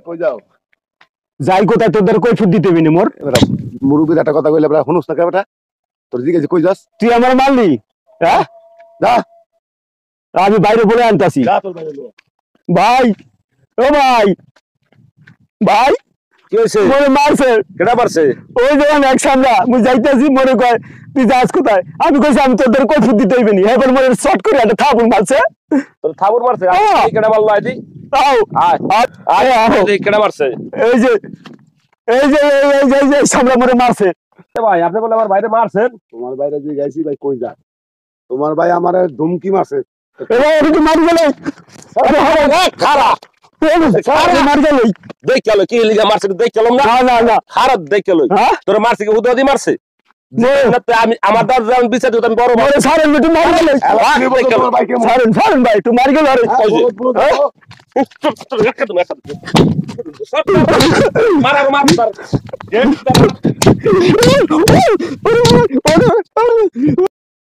কই যাও যাই কোথায় তোদের কই ফুট দিতে বিনি মোর মুরুবির একটা কথা কইলে বেটা শুনুস না কে বেটা তোর জিজ্ঞেস কই যাস তুই আমার মারলি হ্যাঁ যা আমি বাইরে বলে আনতাছি যা তোর বাইরে লো ভাই ও ভাই ভাই কি হইছে মোরে মারছে কেডা পারছে ওই যখন এক সামনা মুই যাইতাছি মনে কয় তুই যাস কোথায় আমি কইছি আমি তোদের কই ফুট দিতে হইবে নি এবার মোরে শর্ট করে একটা থাপুন মারছে তোর থাবুর মারছে হ্যাঁ। কেডা মারলো আইদি আও আয় আয় আয় আয় কেডা মারছে এই যে সামনে মোরে মারছে ভাই আপনি বলে আমার বাইরে মারছেন তোমার বাইরে যে গাইছি ভাই কই যা তোমার ভাই আমারে ধুমকি মারছে এবার আমি তো মারি গেলে খারাপ মারি গেলে দেখ চলো কি লিগা মারছে দেখ চলো না না না খারাপ দেখ চলো হ্যাঁ তোর মারছে কি হুদাদি মারছে আমি আমার দাদা যেমন বিচার দিত আমি বড় মোরে সারেন একটু মারি গেলে সারেন ভাই একটু মারি গেলে মার আরে